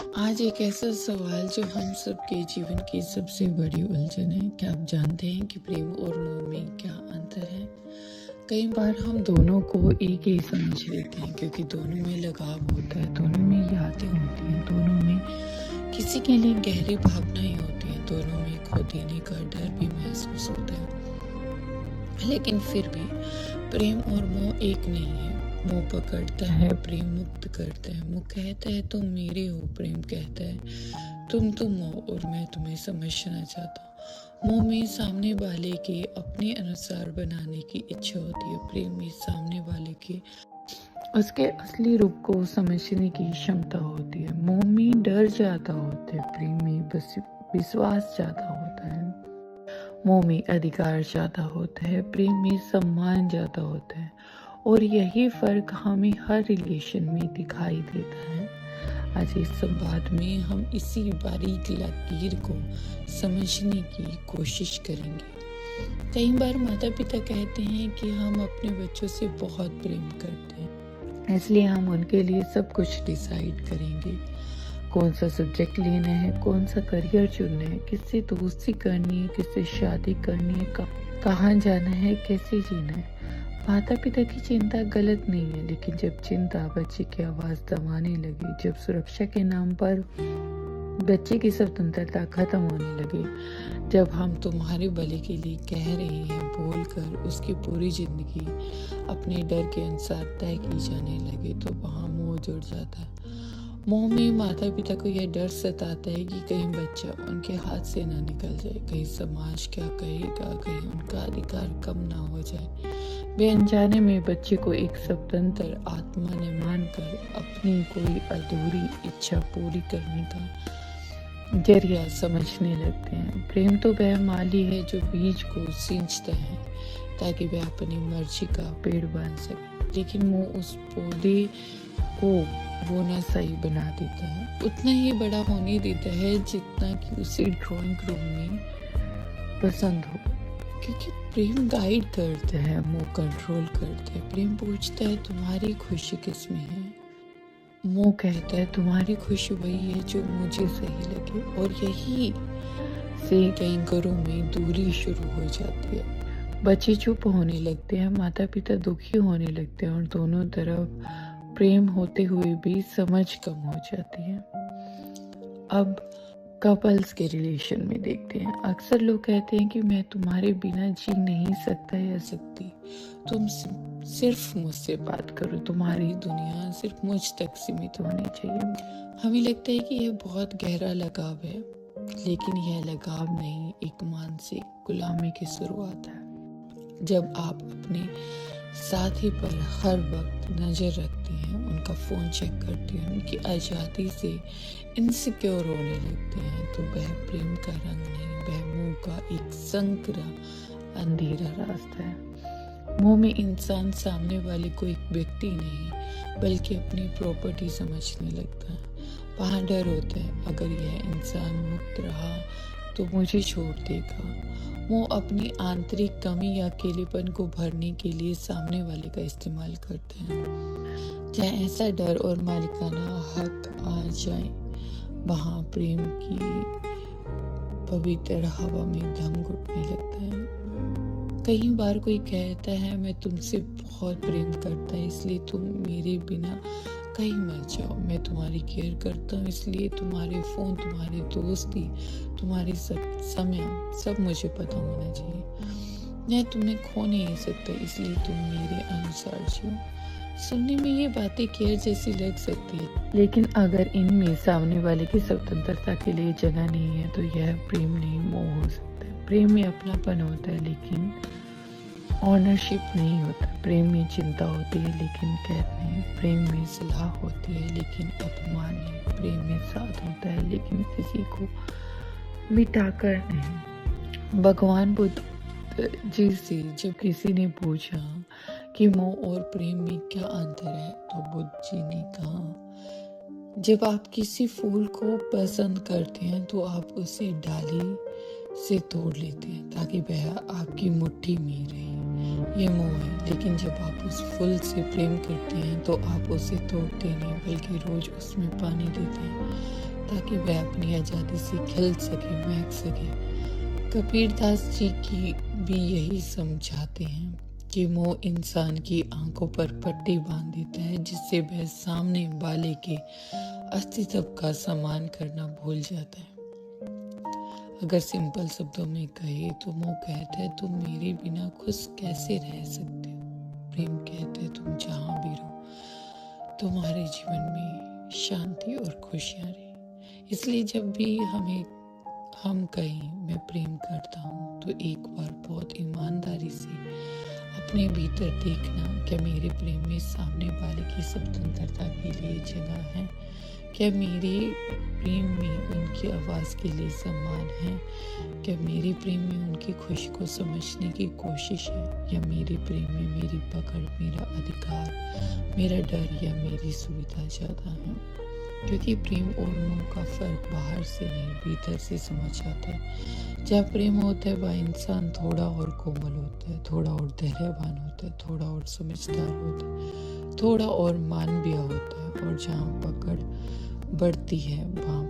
आज एक ऐसा सवाल जो हम सबके जीवन की सबसे बड़ी उलझन है। क्या आप जानते हैं कि प्रेम और मोह में क्या अंतर है? कई बार हम दोनों को एक ही समझ लेते हैं क्योंकि दोनों में लगाव होता है, दोनों में यादें होती हैं, दोनों में किसी के लिए गहरी भावनाएं होती हैं, दोनों में खो देने का डर भी महसूस होता है। लेकिन फिर भी प्रेम और मोह एक नहीं है। मोह पकड़ता है, प्रेम मुक्त करता है। मोह कहता है तुम मेरे हो, प्रेम कहता है तुम हो और मैं तुम्हें समझना चाहता हूँ। मोह में सामने वाले के अपने अनुसार बनाने की इच्छा होती है, प्रेम में सामने वाले के उसके असली रूप को समझने की क्षमता होती है। मोह में डर ज्यादा होता है, प्रेम में बस विश्वास ज्यादा होता है। मोह में अधिकार ज्यादा होता है, प्रेम में सम्मान ज्यादा होता है। और यही फर्क हमें हर रिलेशन में दिखाई देता है। आज इस संवाद में हम इसी बारीक लकीर को समझने की कोशिश करेंगे। कई बार माता पिता कहते हैं कि हम अपने बच्चों से बहुत प्रेम करते हैं, इसलिए हम उनके लिए सब कुछ डिसाइड करेंगे। कौन सा सब्जेक्ट लेना है, कौन सा करियर चुनना है, किससे दोस्ती करनी है, किससे शादी करनी है, कहाँ जाना है, कैसे जीना है। माता पिता की चिंता गलत नहीं है, लेकिन जब चिंता बच्चे की आवाज दबाने लगे, जब सुरक्षा के नाम पर बच्चे की स्वतंत्रता खत्म होने लगे, जब हम तुम्हारे भले के लिए कह रहे हैं बोलकर उसकी पूरी जिंदगी अपने डर के अनुसार तय की जाने लगे, तो वहाँ मोह जुड़ जाता है। मोह में माता पिता को यह डर सताता है कि कहीं बच्चा उनके हाथ से ना निकल जाए, कहीं समाज क्या कहेगा, कहीं उनका अधिकार कम ना हो जाए। वे अनजाने में बच्चे को एक स्वतंत्र आत्मा ने मानकर अपनी कोई अधूरी इच्छा पूरी करने का जरिया समझने लगते हैं। प्रेम तो वह माली है जो बीज को सींचता है ताकि वह अपनी मर्जी का पेड़ बांध सके, लेकिन मोह उस पौधे को बोना सही बना देता है, उतना ही बड़ा होने देता है जितना कि उसे ड्राइंग रूम में पसंद हो। क्योंकि प्रेम गाइड करता है, मोह कंट्रोल करता है। प्रेम पूछता है तुम्हारी खुशी किस में है, मोह कहता है तुम्हारी खुशी वही है जो मुझे सही लगे। और यही से कई घरों में दूरी शुरू हो जाती है। बच्चे चुप होने लगते हैं, माता पिता दुखी होने लगते हैं और दोनों तरफ प्रेम होते हुए भी समझ कम हो जाती है। अब कपल्स के रिलेशन में देखते हैं। अक्सर लोग कहते हैं कि मैं तुम्हारे बिना जी नहीं सकता या सकती, तुम सिर्फ मुझसे बात करो, तुम्हारी दुनिया सिर्फ मुझ तक सीमित होनी चाहिए। हमें लगता है कि यह बहुत गहरा लगाव है, लेकिन यह लगाव नहीं, एक मानसिक गुलामी की शुरुआत है। जब आप अपने साथी पर हर वक्त नजर रखते हैं, उनका फोन चेक करते हैं, उनकी आज़ादी से इनसिक्योर होने लगते हैं, तो वह प्रेम का रंग नहीं, वह मोह का एक संकरा अंधेरा रास्ता है। मोह में इंसान सामने वाले को एक व्यक्ति नहीं बल्कि अपनी प्रॉपर्टी समझने लगता है। वहाँ डर होता है, अगर यह इंसान मुक्त रहा तो मुझे छोड़ देगा। मोह अपनी आंतरिक कमी या अकेलेपन को भरने के लिए सामने वाले का इस्तेमाल करते हैं। जहाँ ऐसा डर और मालिकाना हक आ जाए, वहाँ प्रेम की पवित्र हवा में दम घुटने लगता है। कई बार कोई कहता है मैं तुमसे बहुत प्रेम करता है, इसलिए तुम मेरे बिना कहीं मत जाओ। मैं तुम्हारी केयर करता हूँ, इसलिए तुम्हारे फोन, तुम्हारी दोस्ती, तुम्हारे समय सब मुझे पता होना चाहिए। मैं तुम्हें खो नहीं सकता, इसलिए तुम मेरे अनुसार जियो। सुनने में ये बातें केयर जैसी लग सकती है, लेकिन अगर इनमें सामने वाले की स्वतंत्रता के लिए जगह नहीं है तो यह प्रेम नहीं, मोह हो सकता है। प्रेम में अपनापन होता है लेकिन ऑनरशिप नहीं होता। प्रेम में चिंता होती है लेकिन कैद नहीं। प्रेम में सलाह होती है लेकिन अपमान नहीं। प्रेम में साथ होता है लेकिन किसी को मिटाकर नहीं। भगवान बुद्ध जी से जब किसी ने पूछा कि मोह और प्रेम में क्या अंतर है, तो बुद्ध जी ने कहा जब आप किसी फूल को पसंद करते हैं तो आप उसे डाली से तोड़ लेते हैं ताकि वह आपकी मुट्ठी में रहे, ये मोह है। लेकिन जब आप उस फूल से प्रेम करते हैं तो आप उसे तोड़ते नहीं बल्कि रोज उसमें पानी देते हैं। ताकि वह अपनी आज़ादी से खिल सके, महक सके। कबीरदास जी की भी यही समझाते हैं कि मोह इंसान की आंखों पर पट्टी बांध देता है, जिससे वह सामने वाले के अस्तित्व का सम्मान करना भूल जाता है। अगर सिंपल शब्दों में कहे तो मोह कहता है तुम मेरे बिना खुश कैसे रह सकते हो। प्रेम कहते हैं तुम जहाँ भी रहो तुम्हारे जीवन में शांति और खुशियाँ रहे। इसलिए जब भी हम कहें मैं प्रेम करता हूँ तो एक बार बहुत ईमानदारी से अपने भीतर देखना, क्या मेरे प्रेम में सामने वाले की स्वतंत्रता के लिए जगह है? क्या मेरे प्रेम में उनकी आवाज़ के लिए सम्मान है? क्या मेरे प्रेम में उनकी खुशी को समझने की कोशिश है? या मेरे प्रेम में मेरी पकड़, मेरा अधिकार, मेरा डर या मेरी सुविधा ज़्यादा है? क्योंकि प्रेम और मोह का फर्क बाहर से नहीं भीतर से समझ आता है। जब प्रेम होता है वह इंसान थोड़ा और कोमल होता है, थोड़ा और धैर्यवान होता है, थोड़ा और समझदार होता है, थोड़ा और मानवीय होता है। और जहाँ पकड़ बढ़ती है वहाँ